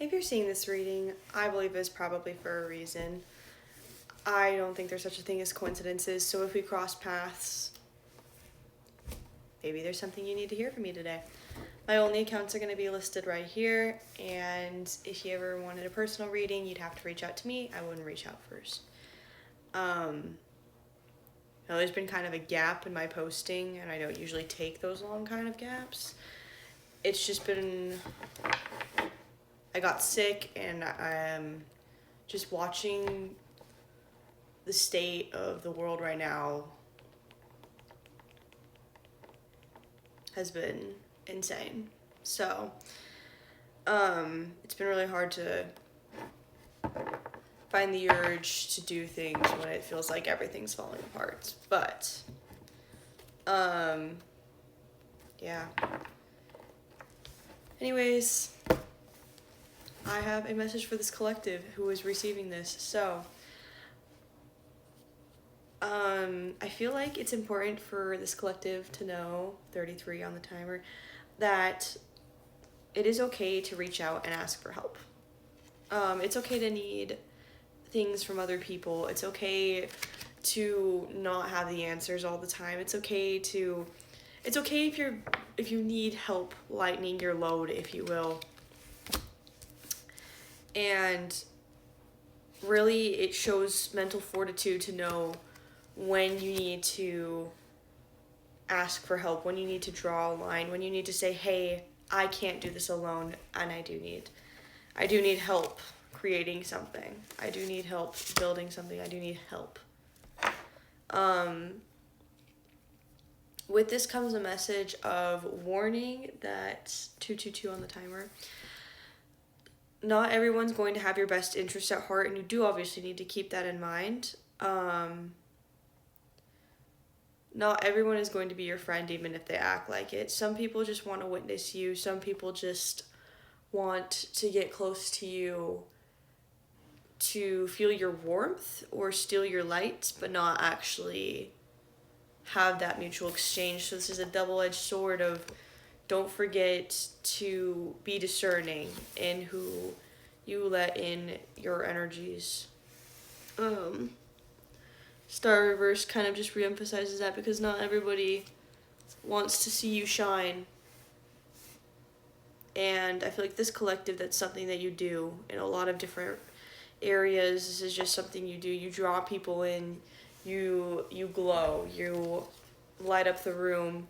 If you're seeing this reading, I believe it's probably for a reason. I don't think there's such a thing as coincidences, so if we cross paths, maybe there's something you need to hear from me today. My only accounts are going to be listed right here, and if you ever wanted a personal reading, you'd have to reach out to me. I wouldn't reach out first. There's been kind of a gap in my posting, and I don't usually take those long kind of gaps. It's just been, I got sick, and I'm just watching the state of the world right now has been insane. So, it's been really hard to find the urge to do things when it feels like everything's falling apart. But, yeah. Anyways, I have a message for this collective who is receiving this. So, I feel like it's important for this collective to know, 33 on the timer, that it is okay to reach out and ask for help. It's okay to need things from other people. It's okay to not have the answers all the time. It's okay if you need help lightening your load, if you will. And really, it shows mental fortitude to know when you need to ask for help, when you need to draw a line, when you need to say, hey, I can't do this alone, and I do need help creating something. I do need help building something. I do need help. With this comes a message of warning that 222 on the timer. Not everyone's going to have your best interest at heart, and you do obviously need to keep that in mind. Not everyone is going to be your friend, even if they act like it. Some people just want to witness you. Some people just want to get close to you to feel your warmth or steal your light, but not actually have that mutual exchange. So this is a double-edged sword of don't forget to be discerning in who you let in your energies. Star Reverse kind of just reemphasizes that because not everybody wants to see you shine. And I feel like this collective, that's something that you do in a lot of different areas. This is just something you do. You draw people in, you glow, you light up the room.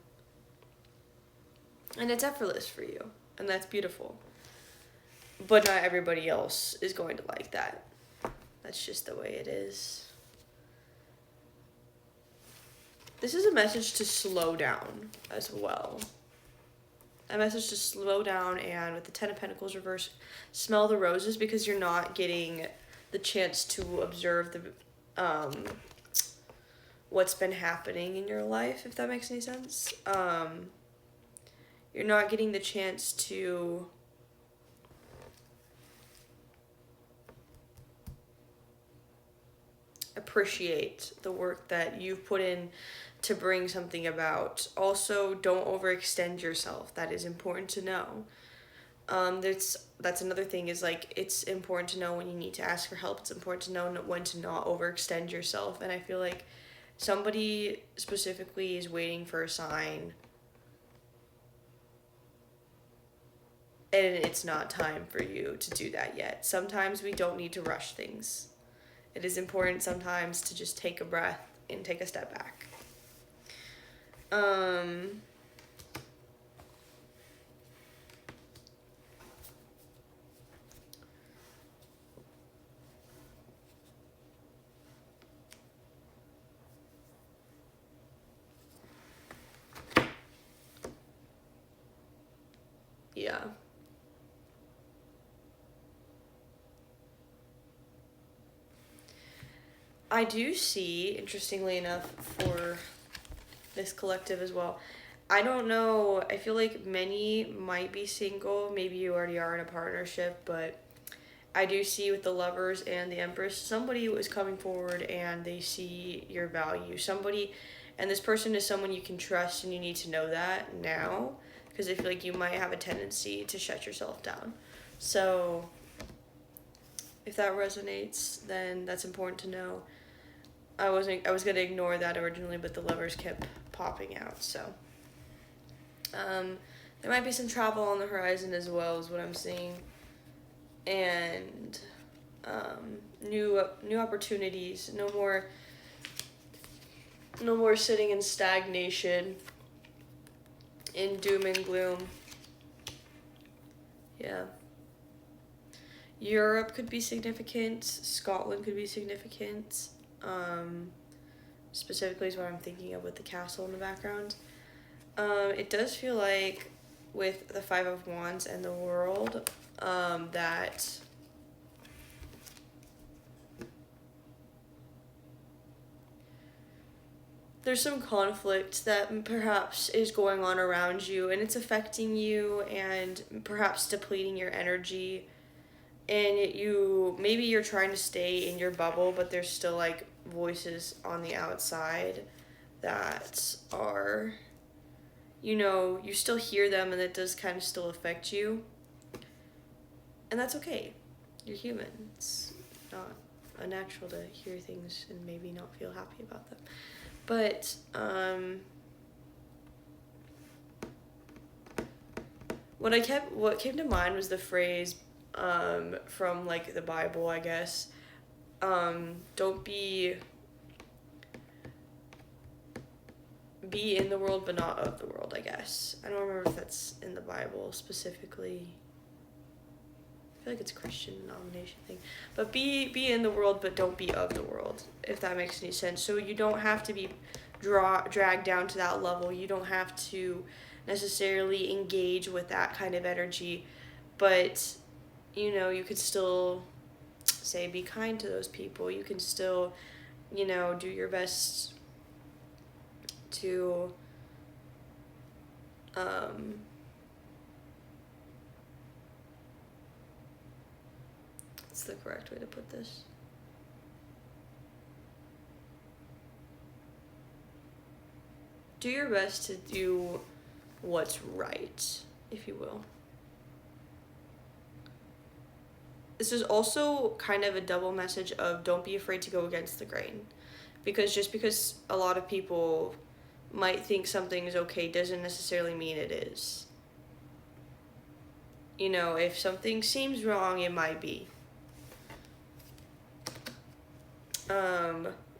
And it's effortless for you. And that's beautiful. But not everybody else is going to like that. That's just the way it is. This is a message to slow down as well. A message to slow down, and with the Ten of Pentacles reverse, smell the roses, because you're not getting the chance to observe the what's been happening in your life, if that makes any sense. You're not getting the chance to appreciate the work that you've put in to bring something about. Also, don't overextend yourself. That is important to know. That's another thing, is like, it's important to know when you need to ask for help. It's important to know when to not overextend yourself. And I feel like somebody specifically is waiting for a sign, and it's not time for you to do that yet. Sometimes we don't need to rush things. It is important sometimes to just take a breath and take a step back. Yeah. I do see, interestingly enough, for this collective as well, I don't know, I feel like many might be single, maybe you already are in a partnership, but I do see with the Lovers and the Empress, somebody was coming forward and they see your value. Somebody, and this person is someone you can trust, and you need to know that now, because I feel like you might have a tendency to shut yourself down. So if that resonates, then that's important to know. I was gonna ignore that originally, but the Lovers kept popping out. So, there might be some travel on the horizon as well, is what I'm seeing, and new opportunities. No more sitting in stagnation, in doom and gloom. Yeah. Europe could be significant. Scotland could be significant. Specifically is what I'm thinking of with the castle in the background. It does feel like with the Five of Wands and the World, that there's some conflict that perhaps is going on around you, and it's affecting you and perhaps depleting your energy, and maybe you're trying to stay in your bubble, but there's still like voices on the outside that are, you still hear them, and it does kind of still affect you, and that's okay. You're human. It's not unnatural to hear things and maybe not feel happy about them. But, what came to mind was the phrase, from, like, the Bible, I guess. Don't be in the world, but not of the world, I guess. I don't remember if that's in the Bible specifically. I feel like it's a Christian denomination thing. But be in the world, but don't be of the world, if that makes any sense. So you don't have to be dragged down to that level. You don't have to necessarily engage with that kind of energy. But, you could still, say, be kind to those people. You can still, do your best to, what's the correct way to put this? Do your best to do what's right, if you will. This is also kind of a double message of don't be afraid to go against the grain. Because just because a lot of people might think something is okay doesn't necessarily mean it is. If something seems wrong, it might be.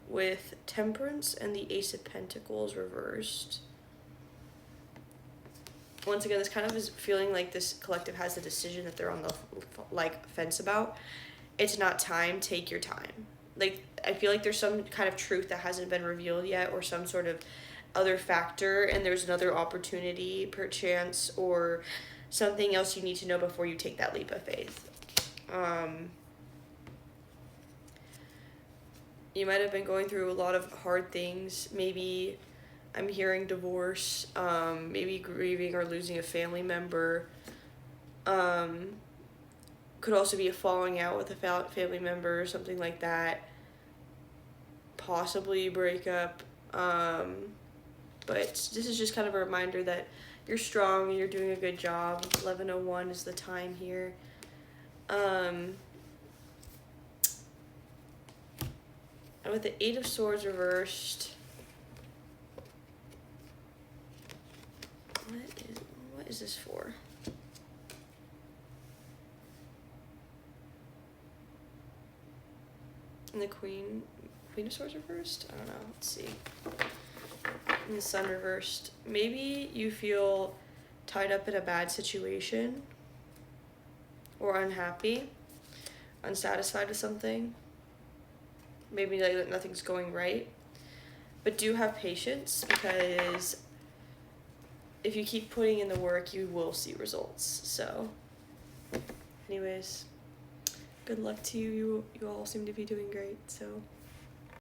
With Temperance and the Ace of Pentacles reversed. Once again, this kind of is feeling like this collective has a decision that they're on the, fence about. It's not time. Take your time. I feel like there's some kind of truth that hasn't been revealed yet, or some sort of other factor, and there's another opportunity, perchance, or something else you need to know before you take that leap of faith. You might have been going through a lot of hard things. Maybe I'm hearing divorce, maybe grieving or losing a family member. Could also be a falling out with a family member or something like that. Possibly breakup. But this is just kind of a reminder that you're strong and you're doing a good job. 11:01 is the time here. And with the Eight of Swords reversed, what is this for? And the Queen of Swords reversed? I don't know. Let's see. And the Sun reversed. Maybe you feel tied up in a bad situation, or unhappy, unsatisfied with something. Maybe like nothing's going right. But do have patience, because if you keep putting in the work, you will see results. So, anyways, good luck to you. You all seem to be doing great. So.